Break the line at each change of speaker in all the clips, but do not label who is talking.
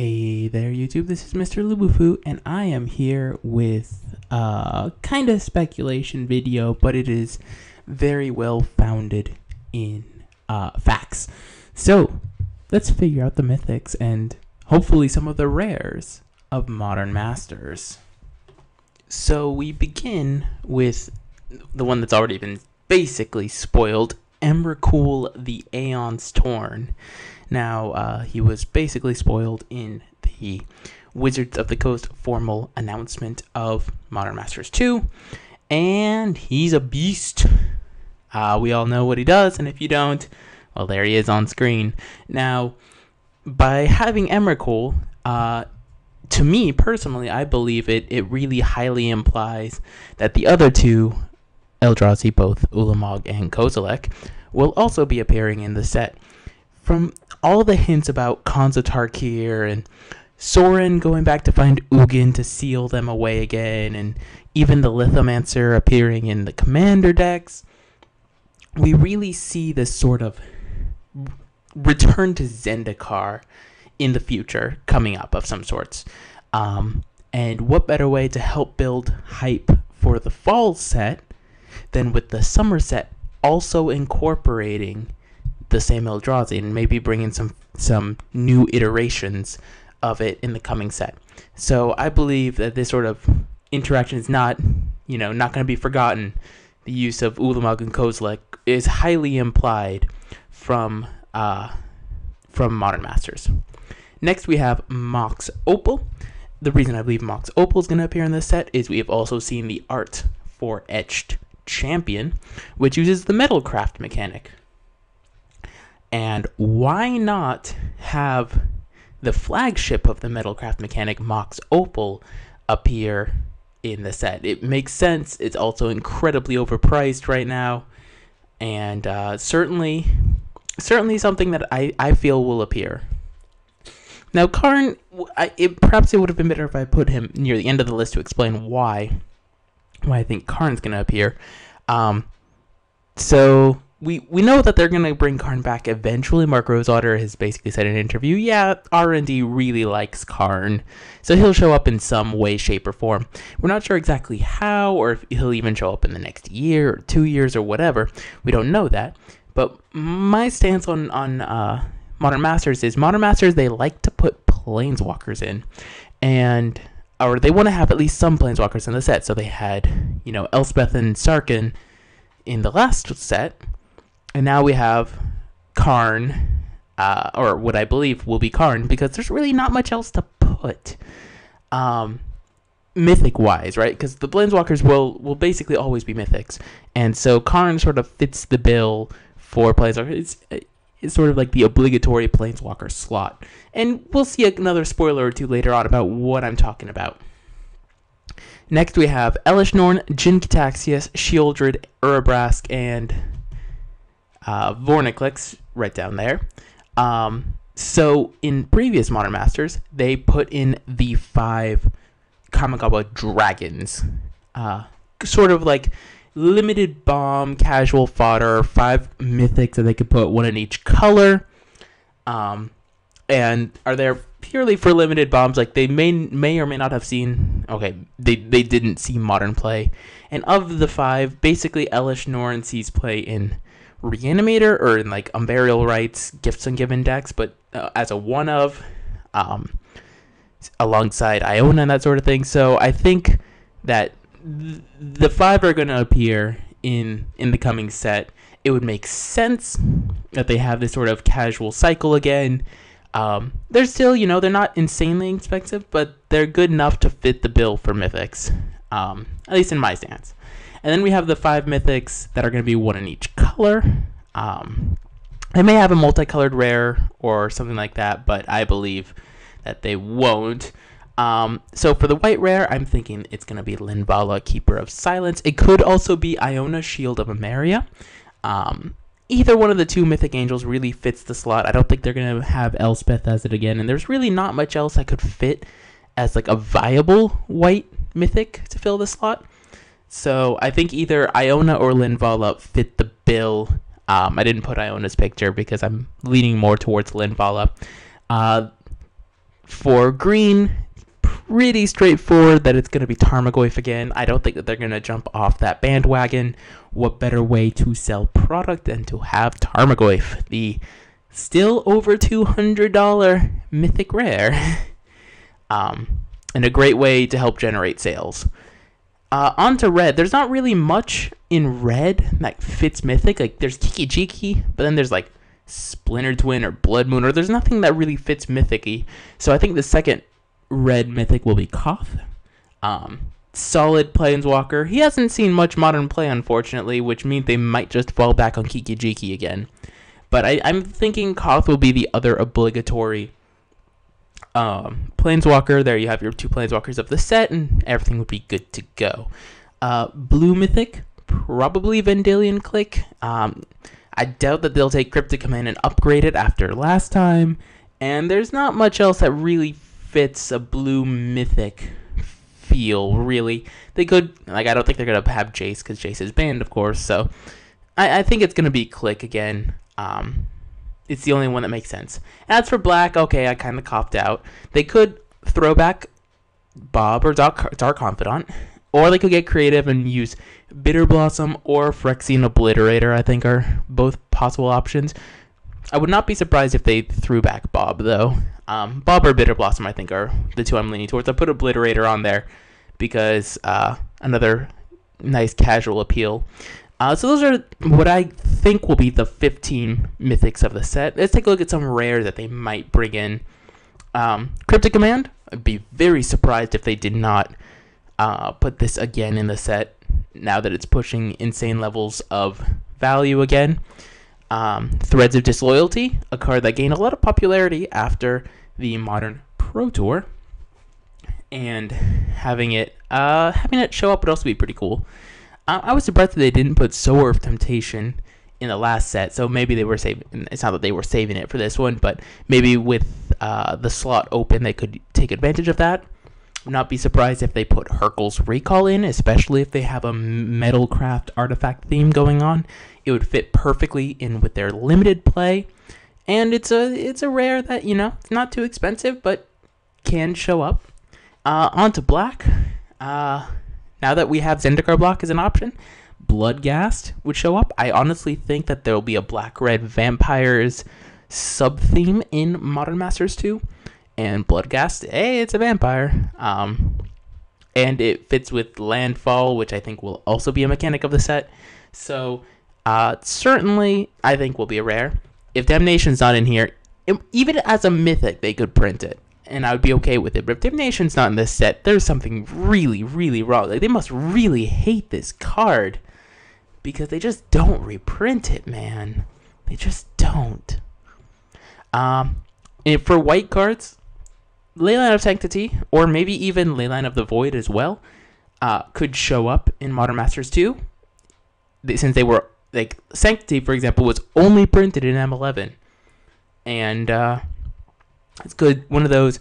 Hey there YouTube, this is Mr.Lubufu and I am here with a kind of speculation video, but it is very well founded in facts. So let's figure out the mythics and hopefully some of the rares of Modern Masters. So we begin with the one that's already been basically spoiled, Mrlubufu the Aeon's Torn. Now, he was basically spoiled in the Wizards of the Coast formal announcement of Modern Masters 2, and he's a beast. We all know what he does, and if you don't, well, there he is on screen. Now, by having Mrlubufu, to me personally, I believe it really highly implies that the other two Eldrazi, both Ulamog and Kozilek, will also be appearing in the set. From all the hints about Khans Tarkir and Sorin going back to find Ugin to seal them away again, and even the Lithomancer appearing in the commander decks, we really see this sort of return to Zendikar in the future coming up of some sorts. And what better way to help build hype for the fall set than with the summer set also incorporating the same Eldrazi and maybe bringing some new iterations of it in the coming set. So I believe that this sort of interaction is not going to be forgotten. The use of Ulamog and Kozilek is highly implied from Modern Masters. Next we have Mox Opal. The reason I believe Mox Opal is going to appear in this set is we have also seen the art for Etched Champion, which uses the Metalcraft mechanic. And why not have the flagship of the Metalcraft mechanic, Mox Opal, appear in the set? It makes sense. It's also incredibly overpriced right now, and certainly something that I feel will appear. Now, Karn, perhaps it would have been better if I put him near the end of the list to explain why I think Karn's going to appear. So we know that they're going to bring Karn back eventually. Mark Rosewater has basically said in an interview, yeah, R&D really likes Karn, so he'll show up in some way, shape, or form. We're not sure exactly how, or if he'll even show up in the next year, or 2 years, or whatever. We don't know that. But my stance on Modern Masters is Modern Masters, they like to put Planeswalkers in, or they want to have at least some Planeswalkers in the set. So they had, Elspeth and Sarkhan in the last set, and now we have Karn, or what I believe will be Karn, because there's really not much else to put, mythic-wise, right? Because the Planeswalkers will basically always be mythics, and so Karn sort of fits the bill for Planeswalkers. It's sort of like the obligatory Planeswalker slot, and we'll see another spoiler or two later on about what I'm talking about. Next we have Elesh Norn, Jin-Gitaxias, Shieldred, Urabrask, and Vorinclex right down there. So in previous Modern Masters, they put in the 5 Kamigawa dragons, sort of like limited bomb, casual fodder, 5 mythics that they could put, 1 in each color. And are there purely for limited bombs? Like, they may or may not have seen. Okay, they didn't see Modern play. And of the 5, basically Elesh Norn sees play in Reanimator or in like Unburial Rites, Gifts Ungiven decks, but as a one of, alongside Iona and that sort of thing. So I think that the 5 are going to appear in the coming set. It would make sense that they have this sort of casual cycle again. They're still, they're not insanely expensive, but they're good enough to fit the bill for mythics, at least in my stance. And then we have the 5 mythics that are going to be 1 in each color. They may have a multicolored rare or something like that, but I believe that they won't. So for the white rare, I'm thinking it's going to be Linvala, Keeper of Silence. It could also be Iona, Shield of Emeria. Either one of the 2 Mythic Angels really fits the slot. I don't think they're going to have Elspeth as it again, and there's really not much else I could fit as like a viable white Mythic to fill the slot. So I think either Iona or Linvala fit the bill. I didn't put Iona's picture because I'm leaning more towards Linvala. For green, pretty straightforward that it's going to be Tarmogoyf again. I don't think that they're going to jump off that bandwagon. What better way to sell product than to have Tarmogoyf, the still over $200 mythic rare, and a great way to help generate sales. On to red. There's not really much in red that fits mythic. Like, there's Kiki-Jiki, but then there's like Splinter Twin or Blood Moon, or there's nothing that really fits mythic-y. So I think the second red mythic will be Koth. Solid Planeswalker. He hasn't seen much modern play, unfortunately, which means they might just fall back on Kiki-Jiki again. But I'm thinking Koth will be the other obligatory Planeswalker. There you have your two Planeswalkers of the set, and everything would be good to go. Blue mythic, probably Vendilion Click. I doubt that they'll take Cryptic Command and upgrade it after last time. And there's not much else that really fits a blue mythic feel, really. They could, like, I don't think they're going to have Jace, because Jace is banned, of course. So I think it's going to be Click again. It's the only one that makes sense. As for black, okay, I kind of copped out. They could throw back Bob or Dark Confidant, or they could get creative and use Bitter Blossom or Phyrexian Obliterator, I think are both possible options. I would not be surprised if they threw back Bob, though. Bob or Bitter Blossom, I think, are the two I'm leaning towards. I put Obliterator on there because another nice casual appeal. So those are what I think will be the 15 mythics of the set. Let's take a look at some rares that they might bring in. Cryptic Command. I'd be very surprised if they did not put this again in the set, now that it's pushing insane levels of value again. Threads of Disloyalty, a card that gained a lot of popularity after the Modern Pro Tour, and having it show up would also be pretty cool. I was surprised that they didn't put Sower of Temptation in the last set, so maybe they were saving. It's not that they were saving it for this one, but maybe with the slot open, they could take advantage of that. Would not be surprised if they put Hurkyl's Recall in, especially if they have a Metalcraft artifact theme going on. It would fit perfectly in with their limited play, and it's a rare that, you know, it's not too expensive, but can show up. On to black. Now that we have Zendikar block as an option, Bloodghast would show up. I honestly think that there will be a black-red vampires sub-theme in Modern Masters 2. And Bloodghast, hey, it's a vampire. And it fits with Landfall, which I think will also be a mechanic of the set. So, certainly, I think will be a rare. If Damnation's not in here, even as a mythic, they could print it, and I would be okay with it. But if Damnation's not in this set, there's something really, really wrong. Like, they must really hate this card, because they just don't reprint it, man. They just don't. And for white cards, Leyline of Sanctity, or maybe even Leyline of the Void as well, could show up in Modern Masters 2. Since they were, like, Sanctity, for example, was only printed in M11. And it's good. One of those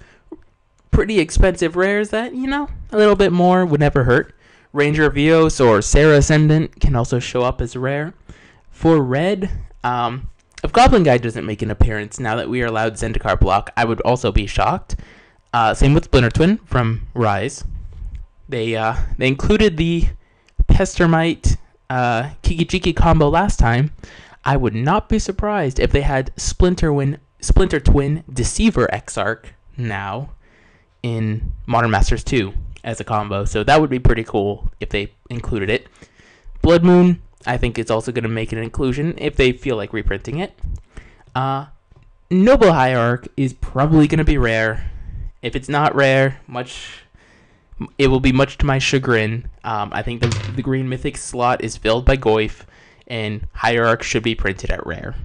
pretty expensive rares that, you know, a little bit more would never hurt. Ranger of Eos or Sarah Ascendant can also show up as rare. For red, if Goblin Guide doesn't make an appearance now that we are allowed Zendikar block, I would also be shocked. Same with Splinter Twin from Rise. They included the Pestermite Kiki-Jiki combo last time. I would not be surprised if they had Splinter Twin Deceiver Exarch now in Modern Masters 2 as a combo. So that would be pretty cool if they included it. Blood Moon, I think it's also going to make an inclusion if they feel like reprinting it. Noble Hierarch is probably going to be rare. If it's not rare, it will be much to my chagrin. I think the green mythic slot is filled by Goyf, and Hierarch should be printed at rare.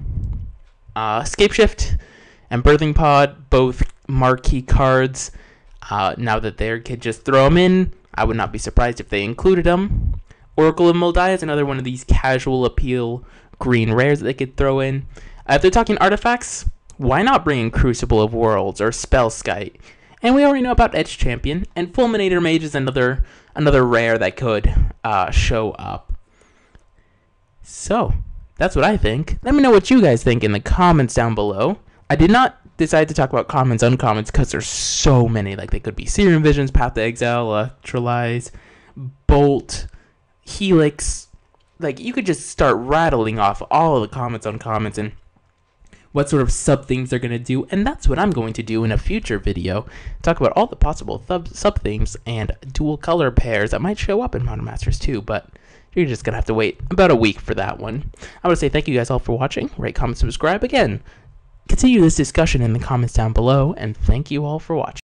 Scapeshift and Birthing Pod, both marquee cards. Now that they could just throw them in, I would not be surprised if they included them. Oracle of Moldai is another one of these casual appeal green rares that they could throw in. If they're talking artifacts, why not bring in Crucible of Worlds or Spellskite? And we already know about Edge Champion, and Fulminator Mage is another rare that could show up. So, that's what I think. Let me know what you guys think in the comments down below. I did not decided to talk about commons, uncommons, because there's so many. Like, they could be Serum Visions, Path to Exile, Electrolyze, Bolt, Helix. Like, you could just start rattling off all of the commons, uncommons, and what sort of sub-things they're going to do. And that's what I'm going to do in a future video. Talk about all the possible sub-things and dual color pairs that might show up in Modern Masters 2, but you're just going to have to wait about a week for that one. I want to say thank you guys all for watching. Rate, comment, subscribe. Again, continue this discussion in the comments down below, and thank you all for watching.